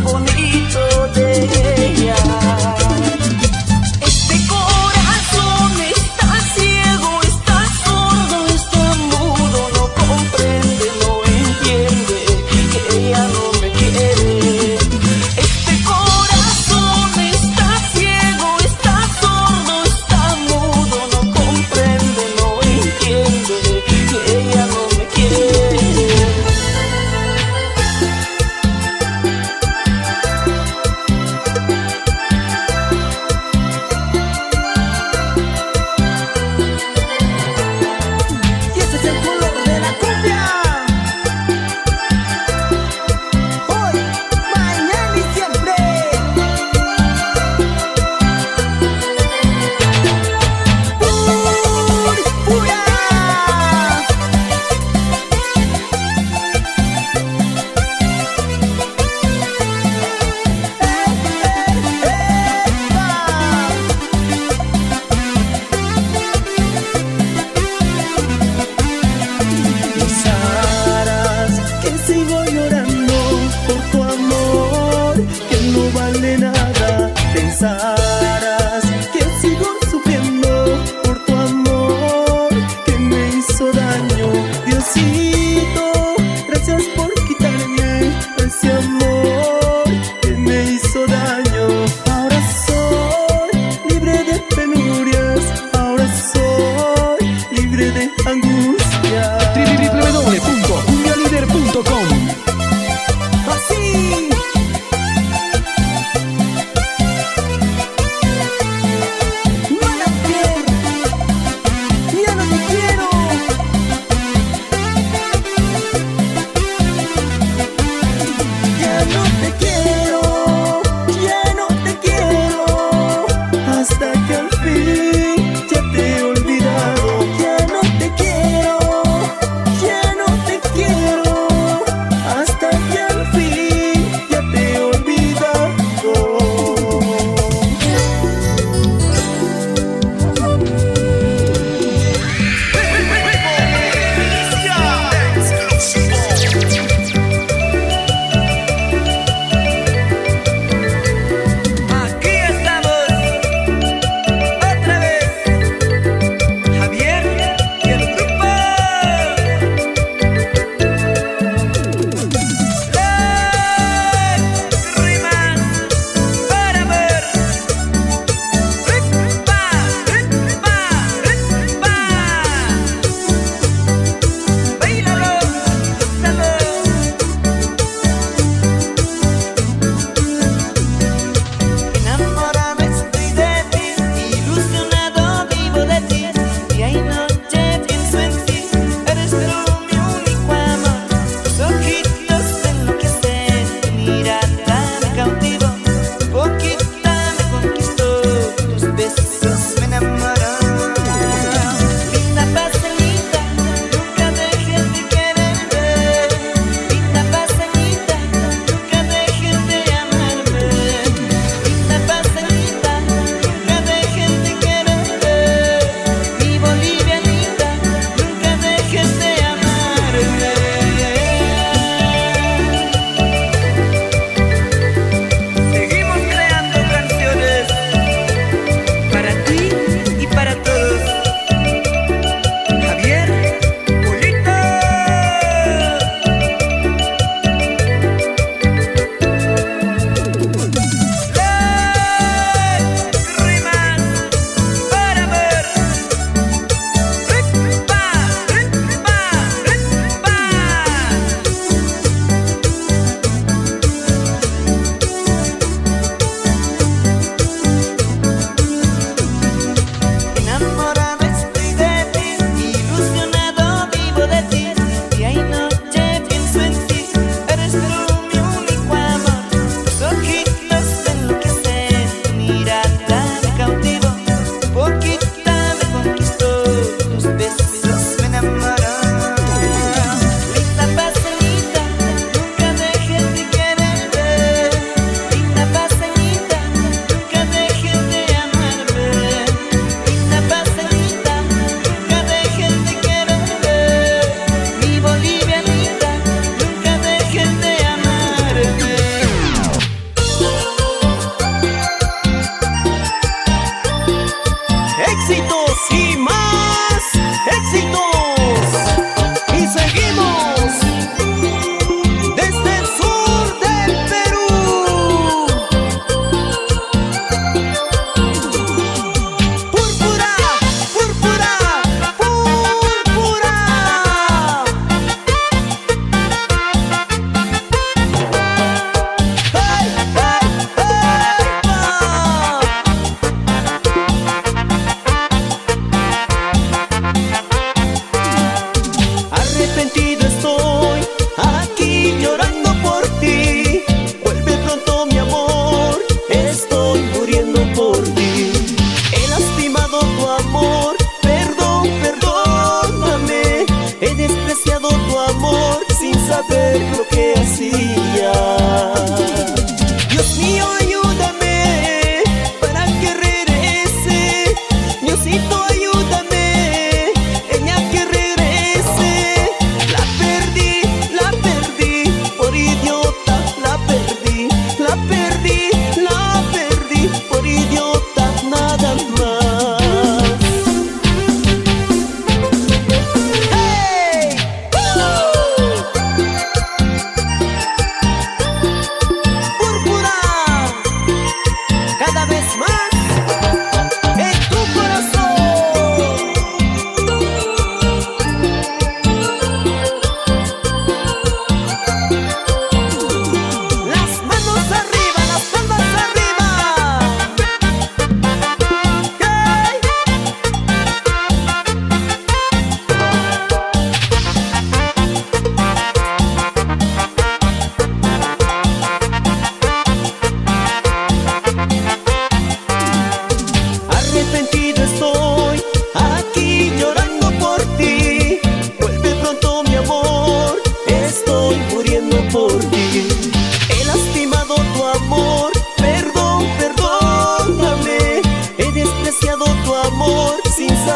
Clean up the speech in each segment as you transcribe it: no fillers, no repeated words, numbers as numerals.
Bonito de ella. Este corazón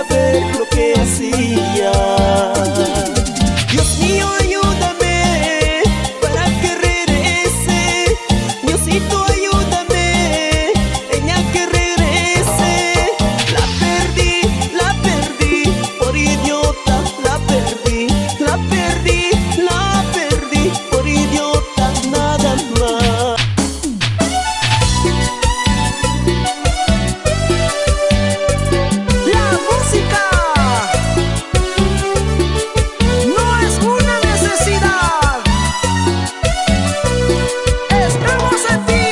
saber lo que hacía. Dios mío, ayúdame para que regrese. Diosito, ayúdame, ella que regrese. La perdí por idiota. La perdí por idiota, nada más. La música no es una necesidad. Estamos en ti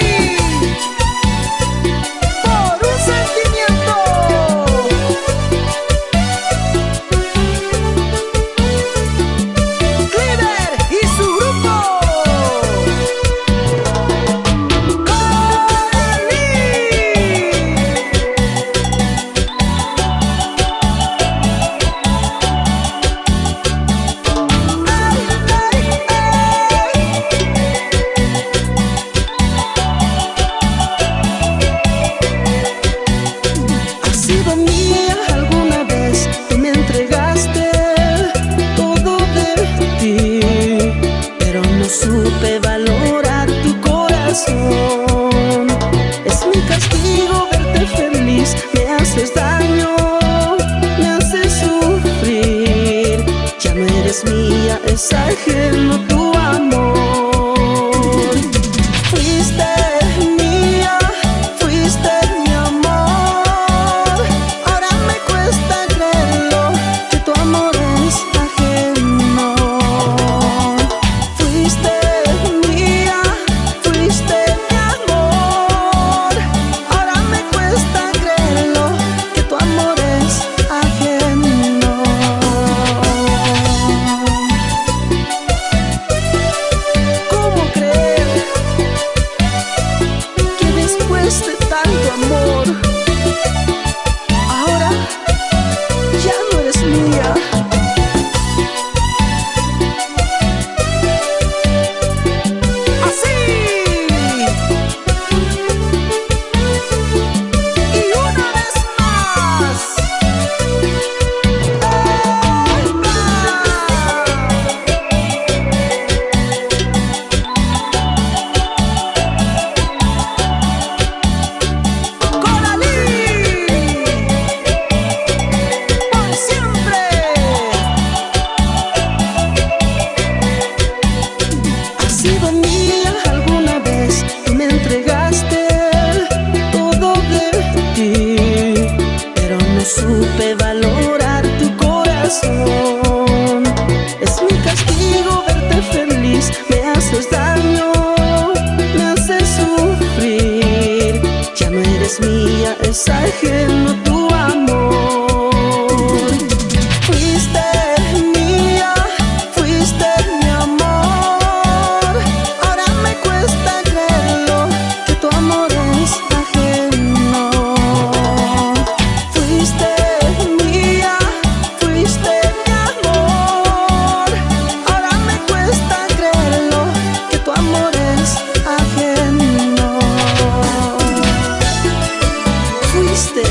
por un sentimiento. Cleaver y su grupo Coralí. ¿Has sido mía alguna vez? Tú me entregaste todo de ti, pero no supe valorar tu corazón. Es mi castigo verte feliz, me haces daño, me haces sufrir. Ya no eres mía, es ajeno tu amor. Fuiste mía, fuiste mi amor. Ahora me cuesta creerlo, que tu amor es ajeno. Fuiste mía, fuiste mi amor. Ahora me cuesta creerlo, que tu amor es ajeno. ¿Cómo creer que después de tanto amor, ahora ya no eres mía? Así. Y una vez más. Coralí, por siempre. ¿Has sido mía alguna vez? Tú me entregaste todo de ti, pero no supe valorar tu corazón. Es mi castigo verte feliz, me haces daño, me haces sufrir. Ya no eres mía, es ajeno tu amor. Fuiste mía, fuiste mi amor. Ahora me cuesta creerlo, que tu amor es ajeno. Fuiste mía, fuiste mi amor. Ahora me cuesta creerlo, que tu amor es ajeno. Fuiste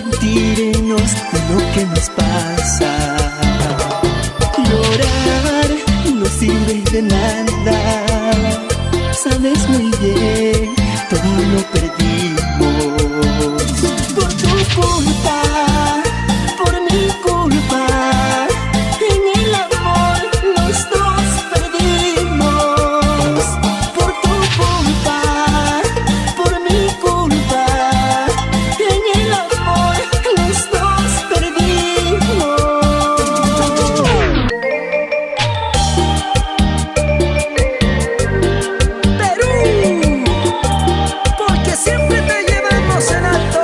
arrepentirnos de lo que nos pasa. Llorar no sirve de nada, sabes muy bien, todo lo perdimos. Por tu culpa, por mi culpa, en el amor los dos perdimos. Por tu culpa, por mi culpa, en el amor los dos perdimos. Perú, porque siempre te llevamos en alto.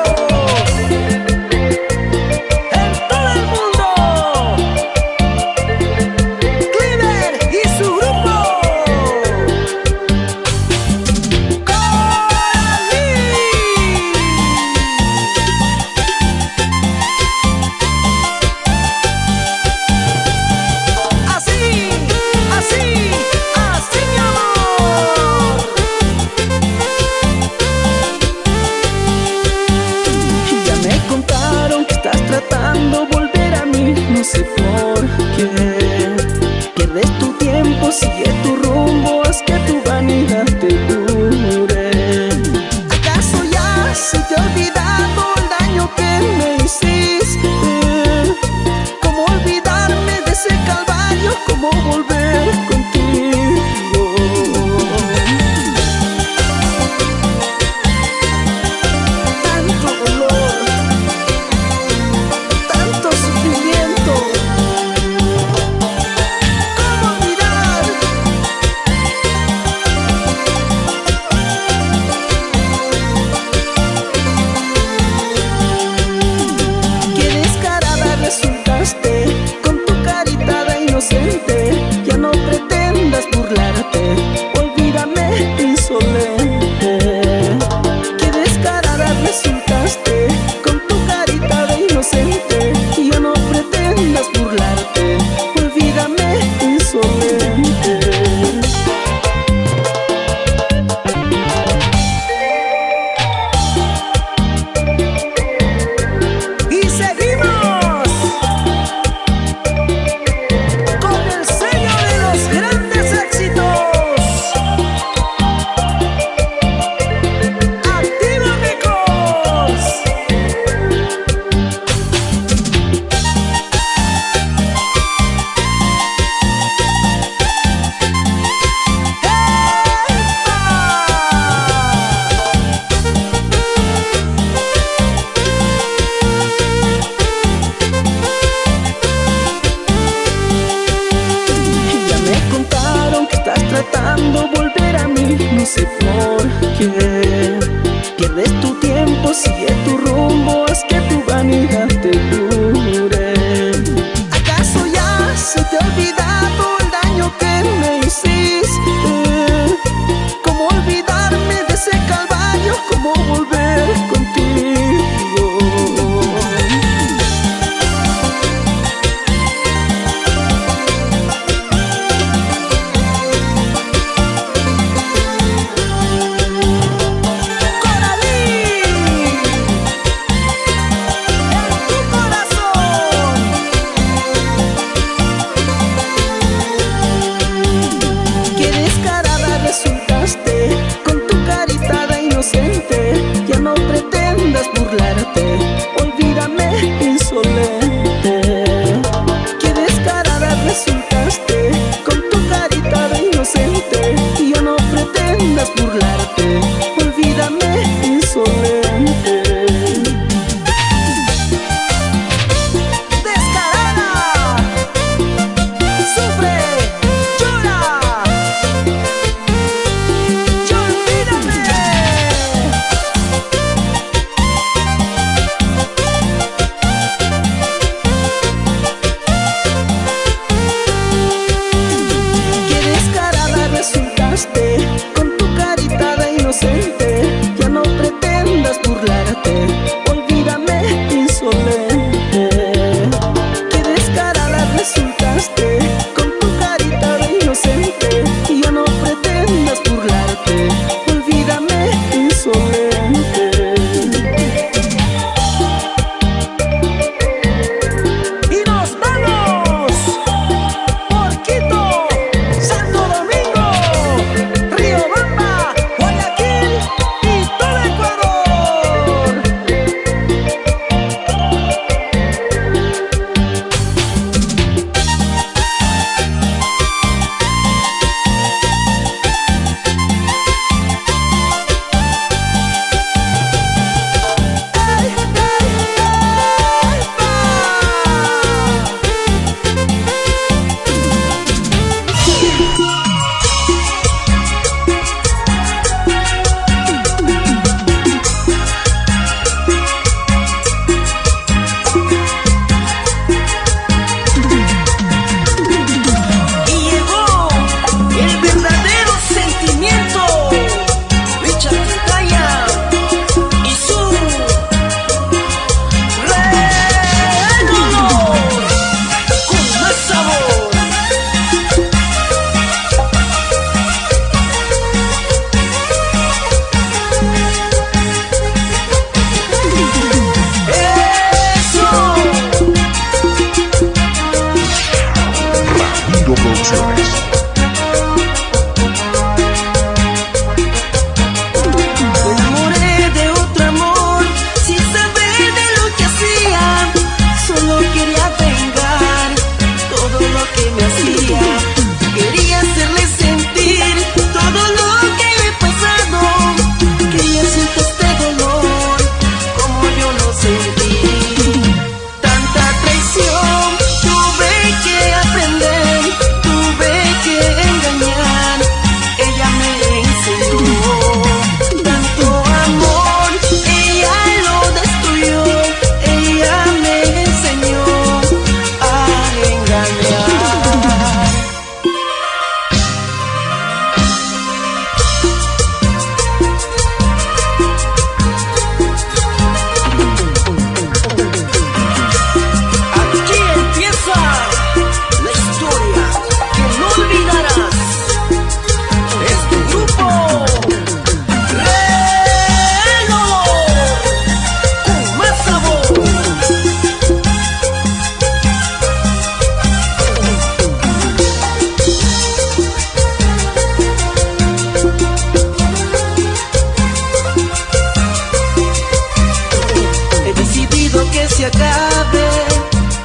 se acabe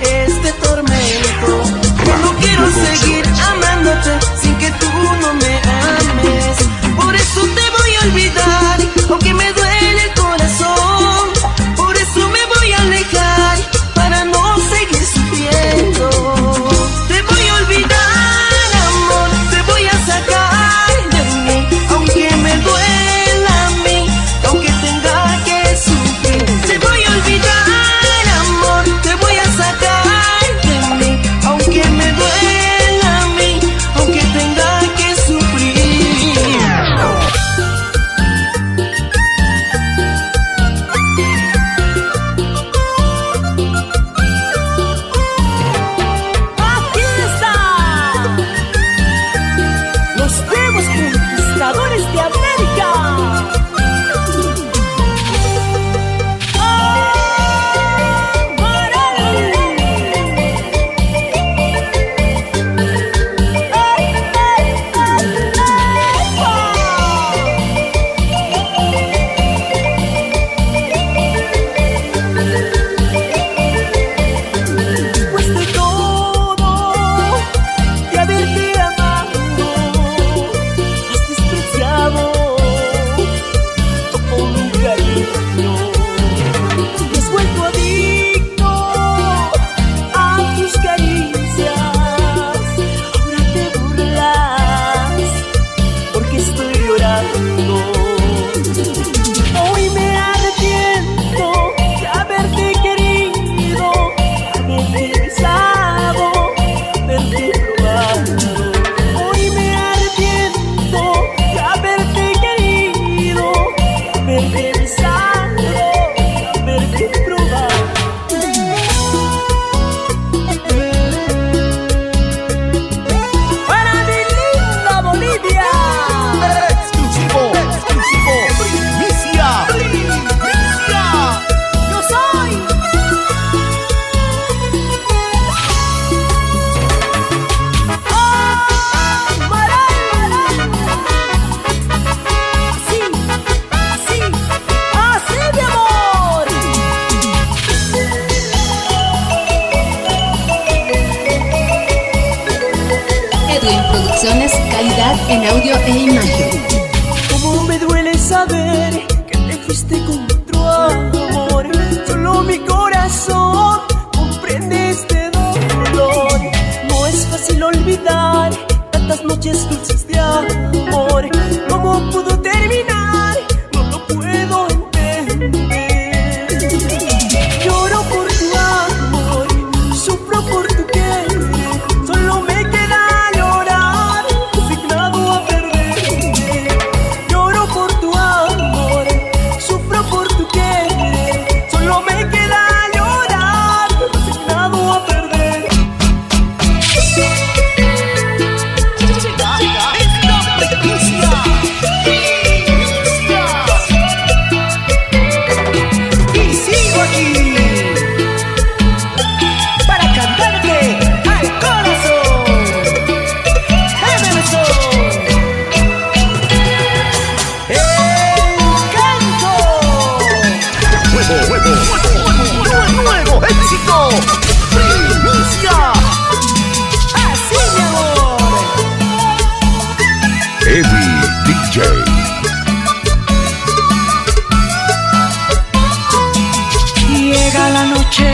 este tormento. Yo no quiero seguir amándote sin que tú no me ames. Por eso te voy a olvidar, aunque me duele el corazón. Por eso me voy a alejar, para no seguir sufriendo. Te voy a olvidar, amor, te voy a sacar de mí, aunque me duela a mí, aunque tenga que sufrir. Te voy a olvidar, amor, te voy a sacar de mí, aunque me duela a mí, aunque tenga que sufrir. Aquí están los nuevos conquistadores de América. Después de todo, de haberte amado, has despreciado todo mi cariño. Te has vuelto adicto a tus caricias. Ahora te burlas porque estoy llorando. Hoy me arrepiento de haberte querido, haberte besado, haberte robado. Hoy me arrepiento de haberte querido, haberte besado, haberte probado. Para mi linda Bolivia. Exclusivo, primicia, Yo soy Amaral. Así, así, así, mi amor. Edwin Producciones, calidad en audio e imagen. Cómo me duele saber que te fuiste con otro amor. Solo mi corazón comprende este dolor. No es fácil olvidar tantas noches dulces de amor. ¿Cómo pudo terminar? No lo puedo entender. Lloro por tu amor, sufro por tu querer. Solo me queda llorar, resignado a perderte. Lloro por tu amor, sufro por tu querer. Solo me queda llorar, resignado a perder. Y sigo aquí para cantarte al corazón. ¡Encanto! nuevo éxito, primicia. Así, mi amor. Eddie DJ. Llega la noche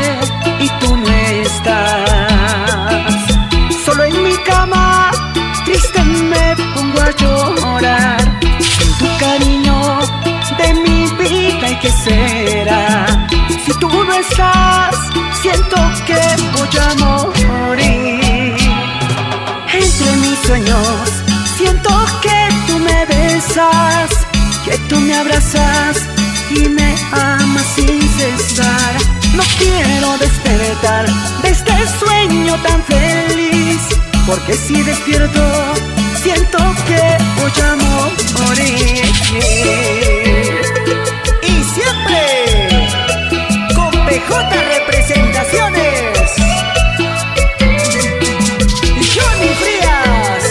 y tú no estás. Solo en mi cama, triste me pongo a llorar. Sin tu cariño de mi vida, ¿y qué será? Si tú no estás, siento que voy a morir. Entre mis sueños, siento que tú me besas, que tú me abrazas y me amas sin cesar. No quiero despertar de este sueño tan feliz, porque si despierto siento que voy a morir. Y siempre con PJ Representaciones, Johnny Frías.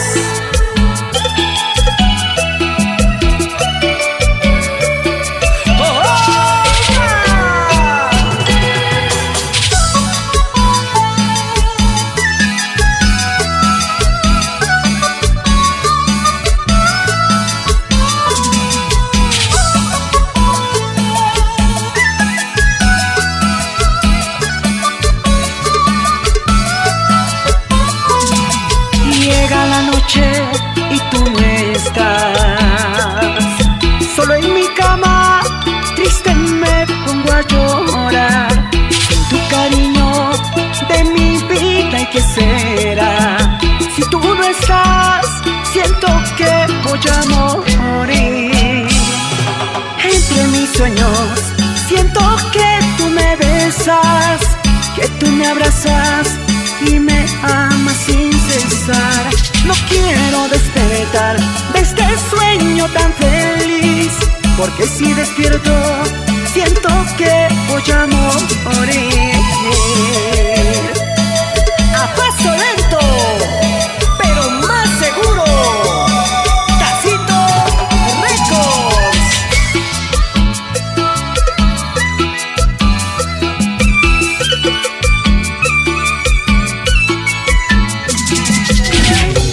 a llorar. Sin tu cariño de mi vida, ¿y qué será? Si tú no estás, siento que voy a morir. Entre mis sueños siento que tú me besas, que tú me abrazas y me amas sin cesar. No quiero despertar de este sueño tan feliz, porque si despierto siento que voy a morir. A paso lento, pero más seguro, Tacito Records.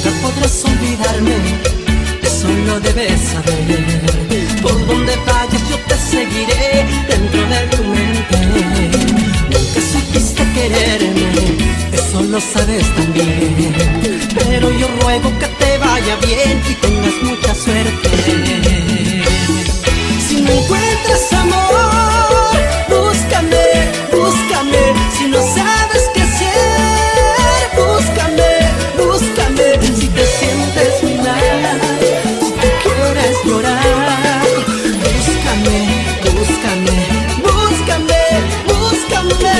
No podrás olvidarme, eso lo debes saber. Por donde vayas yo te seguiré dentro de tu mente. Nunca supiste quererme, eso lo sabes también. Pero yo ruego que te vaya bien y tengas mucha suerte. Si no encuentras amor, búscame, búscame. Si no sabes qué hacer, búscame, búscame. Si te sientes muy mal, si te quieres llorar, búscame, búscame, búscame, búscame.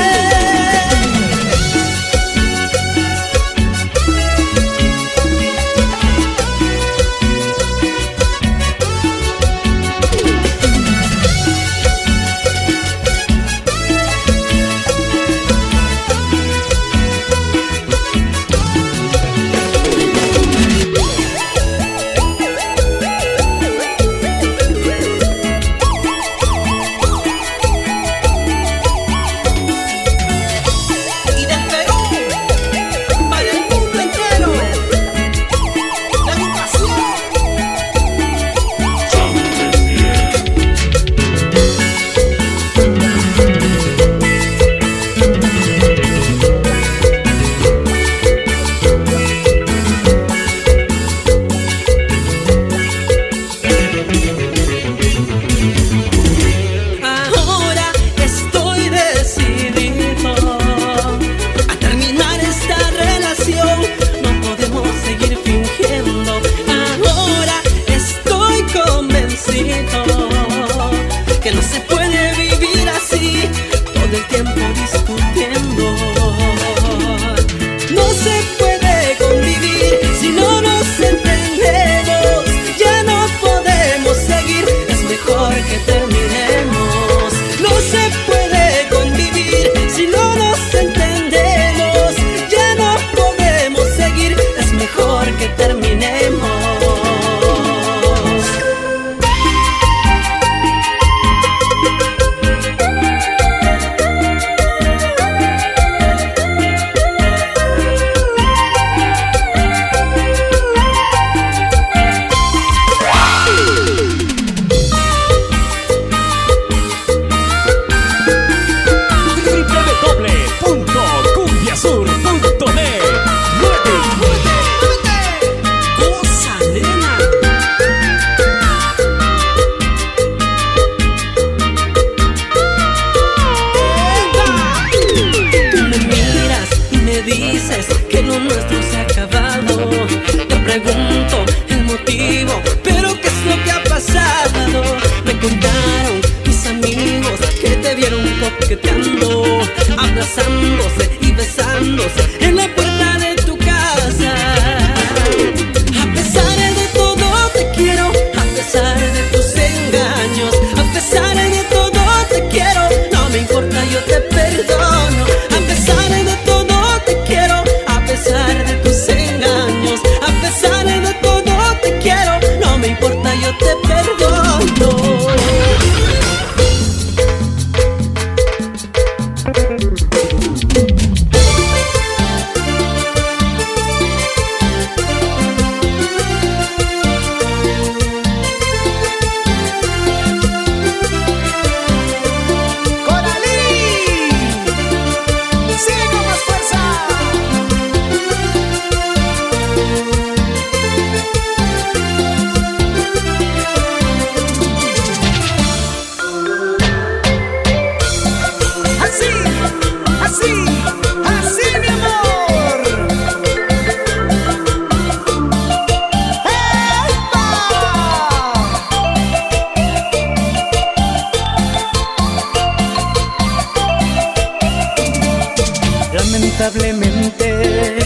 lamentablemente,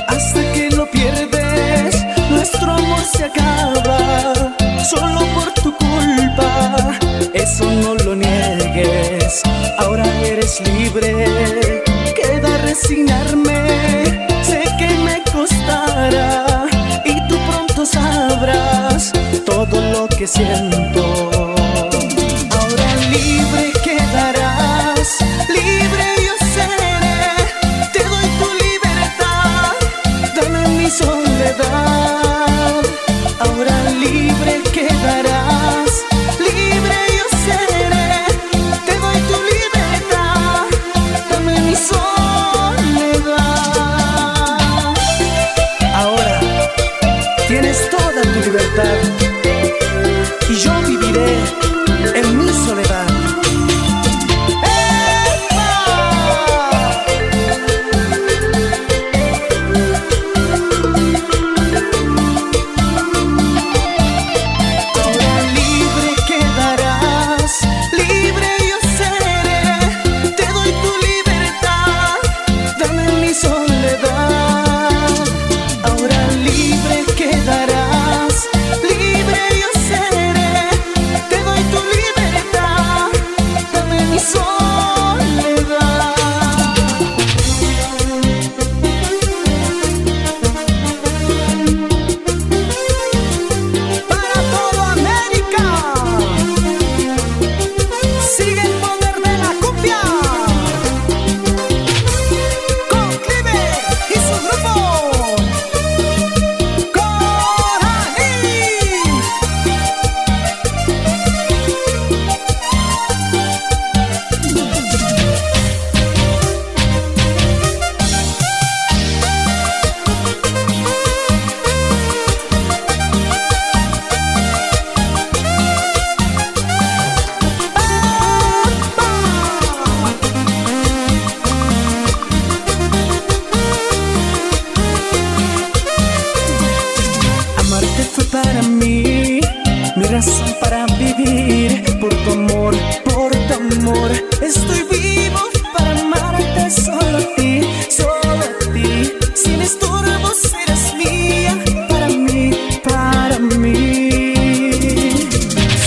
hasta que lo pierdes, nuestro amor se acaba, solo por tu culpa, eso no lo niegues. Ahora eres libre, queda resignarme, sé que me costará y tú pronto sabrás todo lo que siento. Ahora libre quedarás, libre yo seré, te doy tu libertad, dame mi soledad. Ahora libre quedarás, libre yo seré, te doy tu libertad, dame mi soledad. Ahora tienes toda tu libertad y yo viviré en mi soledad. Para mí, mi razón para vivir, por tu amor, estoy vivo para amarte solo a ti, sin estorbos eres mía, para mí,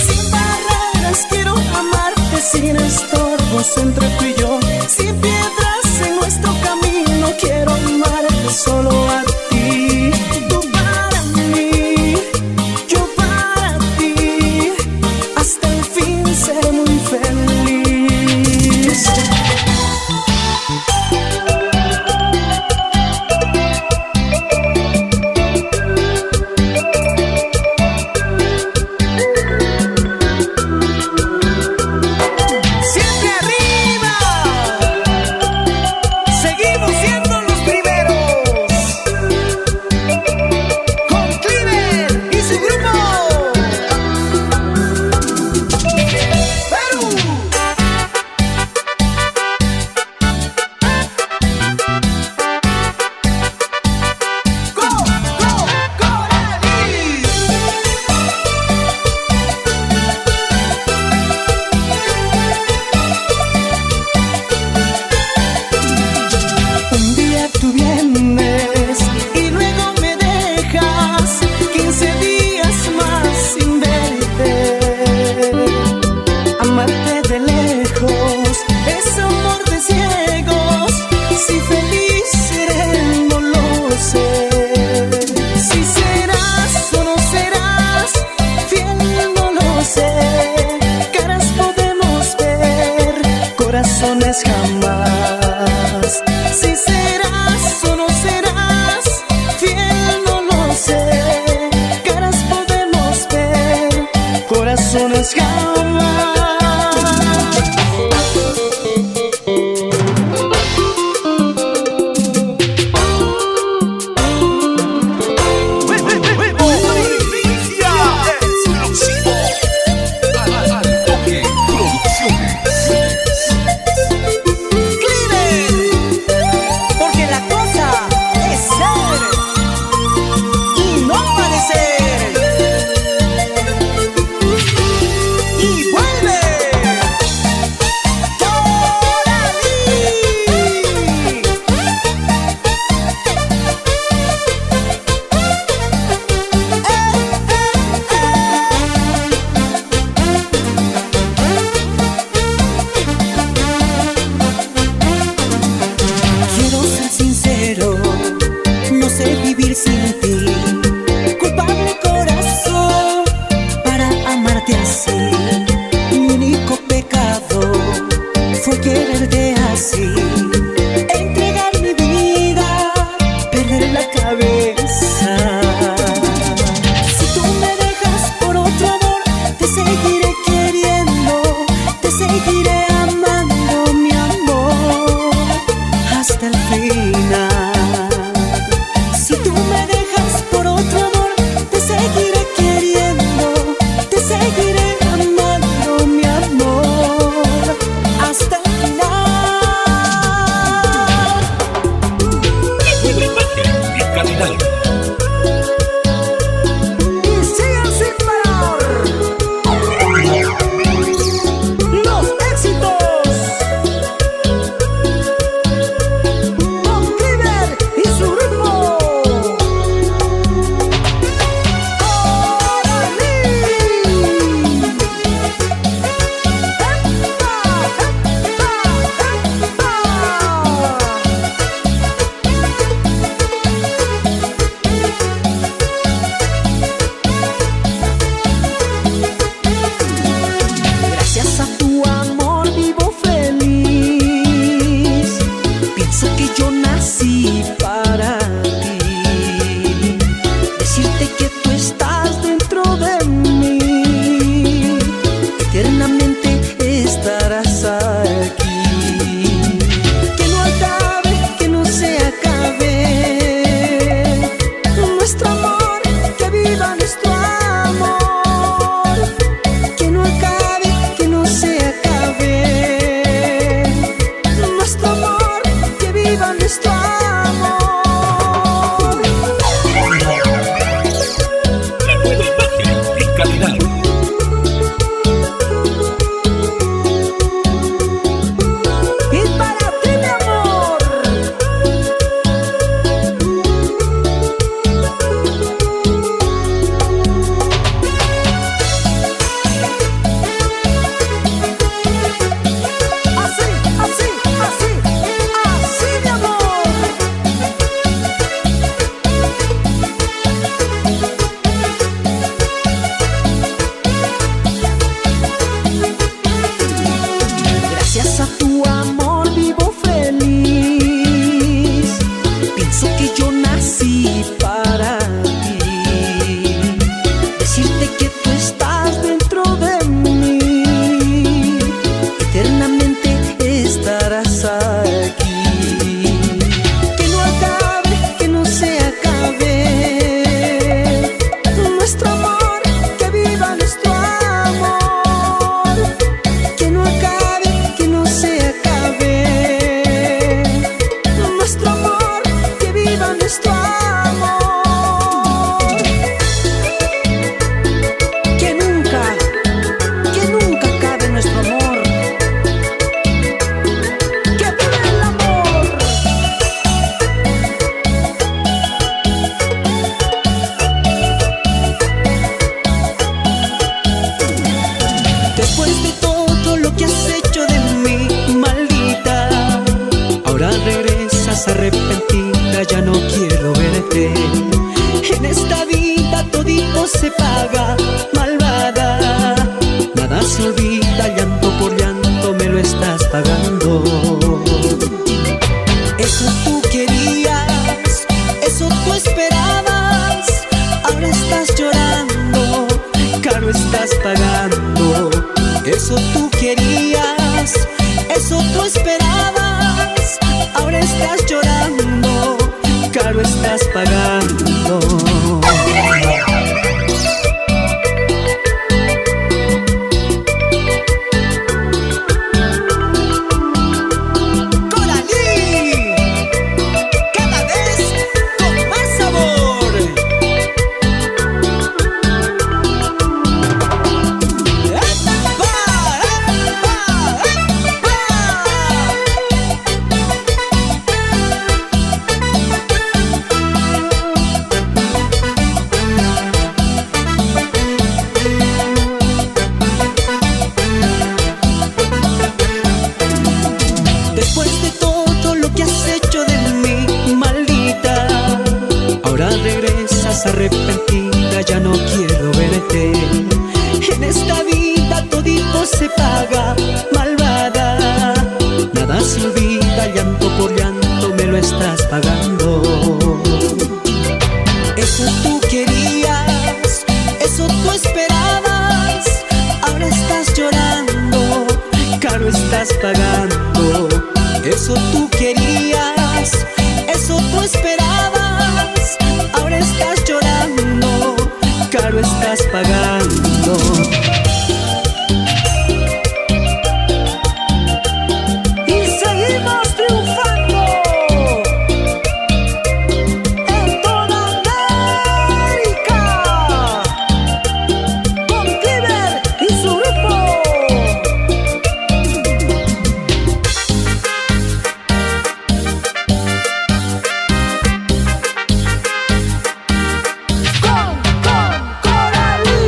sin barreras quiero amarte, sin estorbos entre tú y yo, sin piedras en nuestro camino, quiero amarte solo a ti, tú para mí. Ser muy feliz. Siempre arriba, seguimos siendo los primeros, con Cliver y su grupo. Corazones jamás. Si serás o no serás fiel, no lo sé. Caras podemos ver, corazones jamás. viva nuestro amor. La nueva imagen y calidad. Y para ti, mi amor. Así, así, así, así, mi amor. Gracias a tu amor vivo feliz. Pienso que yo nací para ti. Decirte que tú estás dentro de mí. Eternamente estarás aquí. Que no acabe, que no se acabe nuestro amor, que viva nuestro amor. Que no acabe, que no se acabe nuestro amor, que viva nuestro amor. Que nunca acabe nuestro amor. Que viva el amor. Después de todo lo que has hecho de mí, maldita, ahora regresas arrepentida, ya no quiero verte. En esta vida todito se paga, malvada, nada se olvida, llanto por llanto me lo estás pagando. Eso tú querías, eso tú esperabas, ahora estás llorando, caro estás pagando. Eso tú querías, eso tú esperabas, ahora estás llorando, caro estás pagando. ¡Coralí! Cada vez con más sabor. Después de todo lo que has hecho de mí, maldita, ahora regresas arrepentida, ya no quiero verte. En esta vida todito se paga, malvada, nada se olvida, llanto por llanto me lo estás pagando. Eso tú querías, eso tú esperabas, ahora estás llorando, caro estás pagando. Eso tú querías, eso tú esperabas, ahora estás llorando, caro estás pagando. Y seguimos triunfando en toda América con Cliver y su grupo. Con Coralí.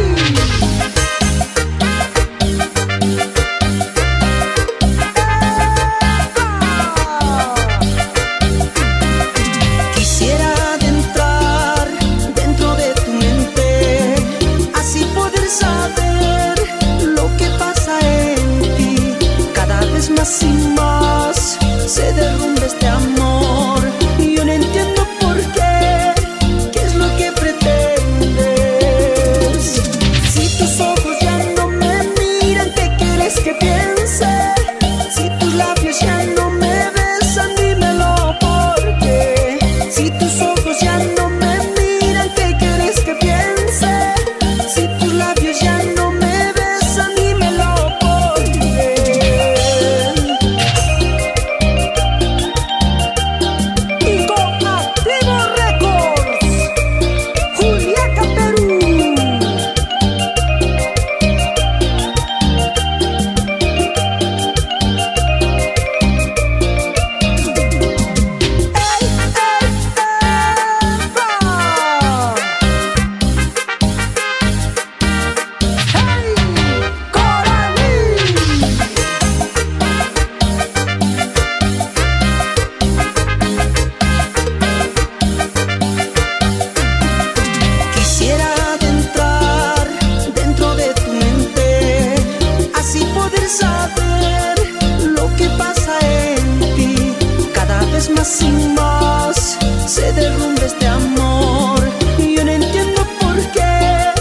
quieres más y más, se derrumba este amor. Y yo no entiendo por qué,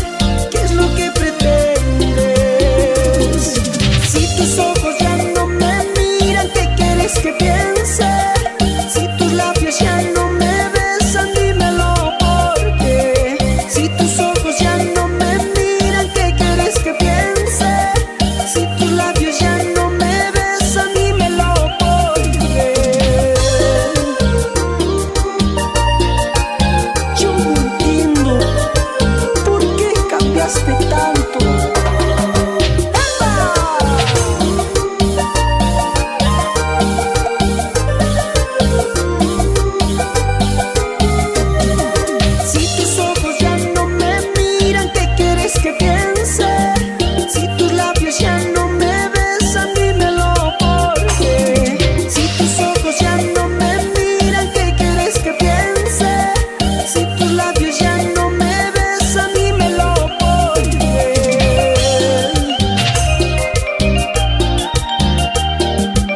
qué es lo que pretendes. Si tus ojos ya no me miran, ¿qué quieres que piense? Si tus labios ya no me besan, dímelo por qué. Si tus ojos ya no me miran, ¿qué quieres que piense? Si tus labios ya no me besan, dímelo por qué. Yo no entiendo por qué cambiaste tanto. Si tus ojos ya no me miran, ¿qué quieres que piense? Si tus labios ya no me besan, dímelo por qué. Si tus ojos ya no me miran, ¿qué quieres que piense? Si tus labios ya no me besan, dímelo por qué.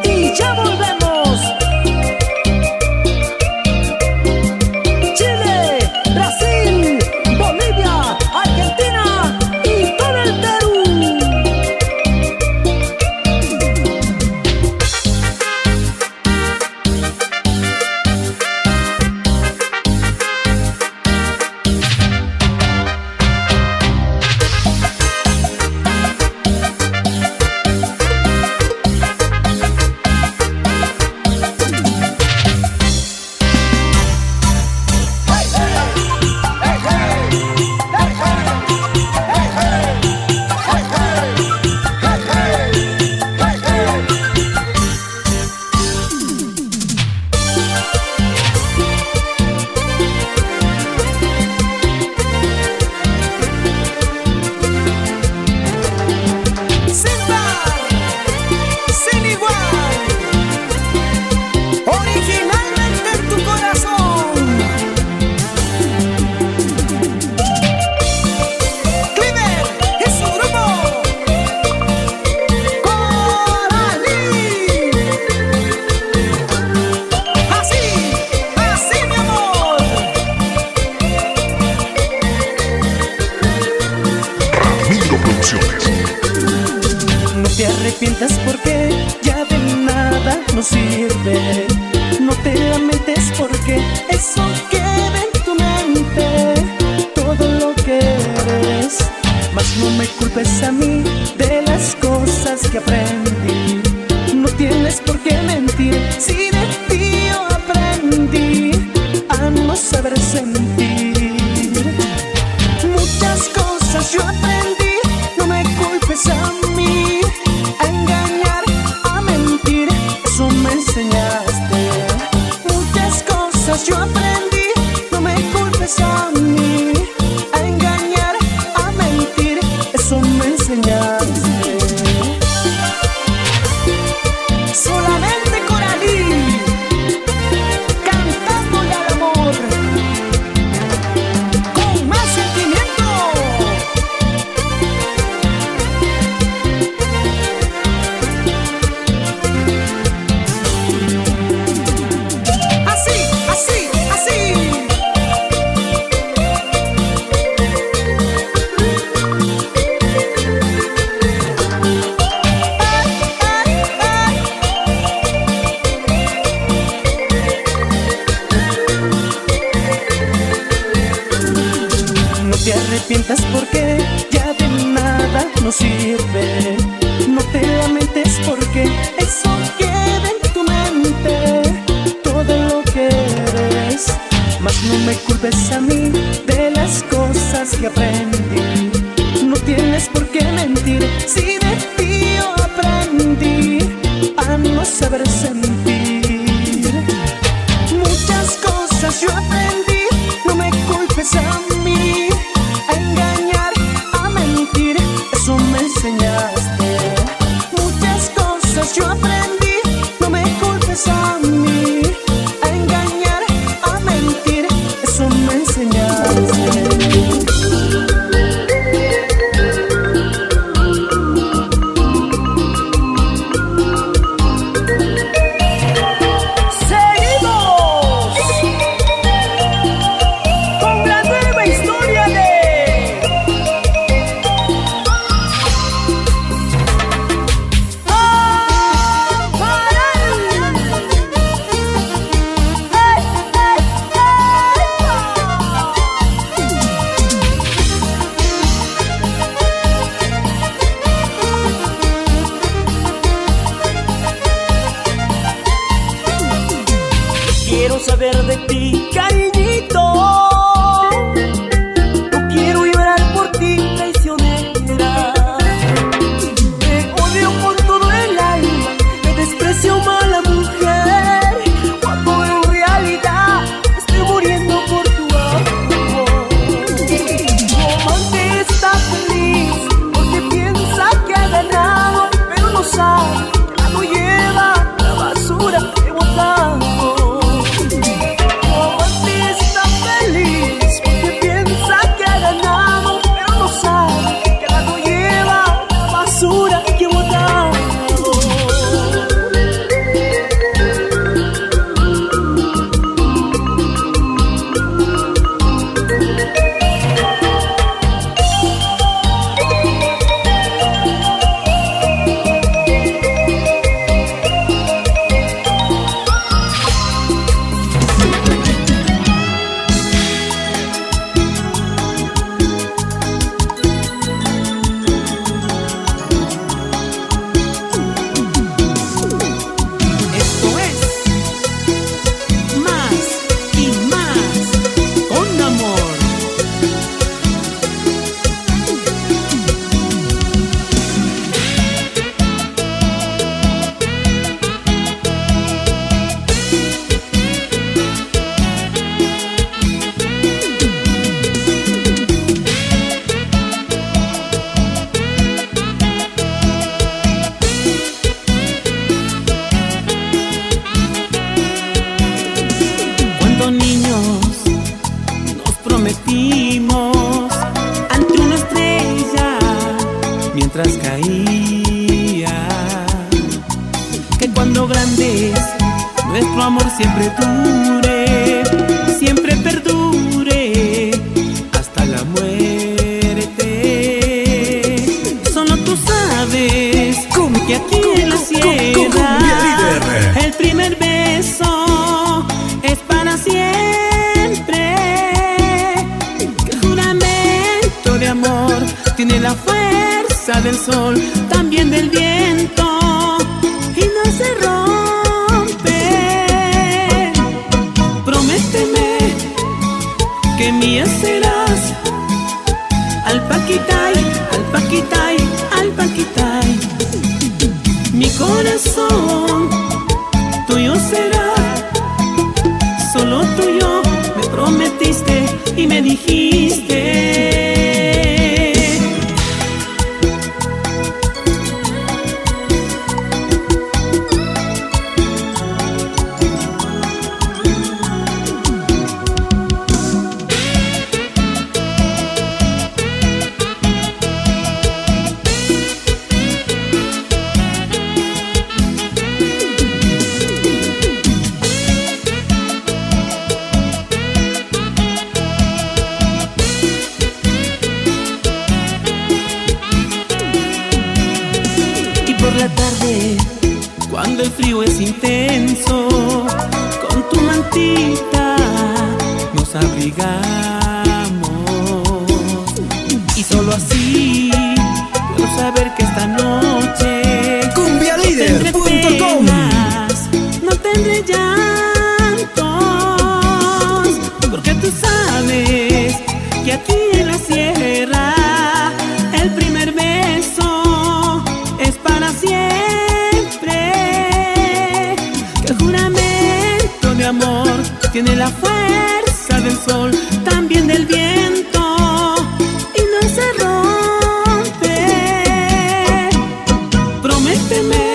Y ya volvemos. Chile, Brasil, Bolivia, Argentina y todo el Perú. Sin par, sin igual, originalmente en tu corazón. Cliver y su grupo Coralí. Así, así mi amor. Ramiro Producciones. No te arrepientas porque ya de nada no sirve. No te lamentes porque eso queda en tu mente, todo lo que eres. Mas no me culpes a mí de las cosas que aprendí. No tienes por qué mentir si de ti yo aprendí a no saber sentir. Muchas cosas yo aprendí, no me culpes a mí. A engañar, a mentir, eso me enseñaste. Muchas cosas yo aprendí, no me culpes a mí. A engañar, a mentir, eso me enseñaste. Solamente Coralí, cantándole al amor con más sentimiento. Así, así, así. No te arrepientas porque ya de nada no sirve. No te lamentes porque eso queda en tu mente, todo lo que eres. Mas no me culpes a mí de las cosas que aprendí. No tienes por qué mentir si de ti yo aprendí a no saber sentir. Muchas cosas yo aprendí, no me culpes a mí. A engañar, a mentir, eso me enseñaste. Muchas cosas yo aprendí, no me culpes a mí. A engañar, a mentir, eso me enseñaste. quiero saber de ti, cariñito. No quiero llorar por ti, traicionera. Te odio con todo el alma, te desprecio, mala mujer, cuando en realidad estoy muriendo por tu amor. Tu amante está feliz porque piensa que ha ganado, pero no sabe que no lleva la basura que botamos. Tu amante está feliz porque piensa que ha ganado, pero no sabe que no lleva la basura que botamos. Esto es Más y Más con Amor. Cuando niños nos prometimos ante una estrella mientras caía, que cuando grandes nuestro amor siempre dure, siempre perdure hasta la muerte. Solo tú sabes que aquí en la sierra el primer beso es para siempre, que el juramento de amor tiene la fuerza del sol, también del viento, y no se rompe. Prométeme que mía serás, al paquitay, al paquitay, al paquitay. Mi corazón tuyo será, solo tuyo me prometiste y me dijiste. Por la tarde, cuando el frío es intenso, con tu mantita nos abrigamos, y solo así puedo saber que esta noche cumbialider.com no tendré llantos, porque tú sabes que aquí en la sierra el primer beso es para siempre, que el juramento de amor tiene la fuerza del sol, también del viento, y no se rompe. Prométeme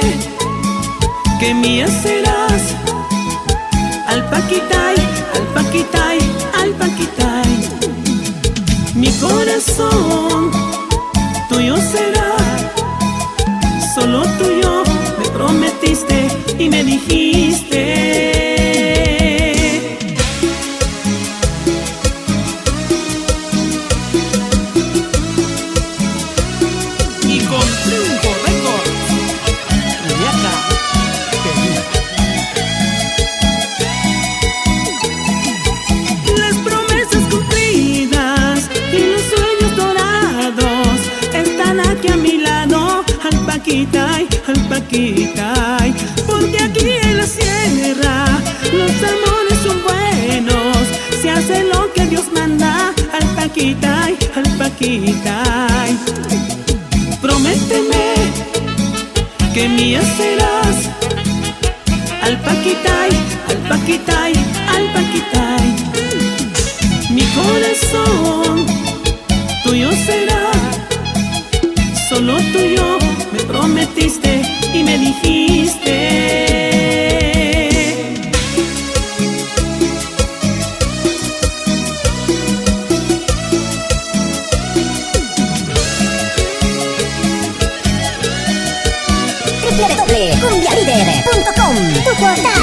que mía serás, al paquitay, al paquitay, al paquitay. Mi corazón tuyo será, solo tuyo me prometiste y me dijiste. Y con Triunfo Records, Juliaca, Perú. Las promesas cumplidas y los sueños dorados están aquí a mi lado, al paquitay, porque aquí en la sierra los amores son hace lo que Dios manda. Alpaquitay, alpaquitay. Prométeme que mía serás. Alpaquitay, alpaquitay, alpaquitay. Mi corazón tuyo será. Solo tuyo me prometiste y me dijiste. www.cumbialider.com, tu portal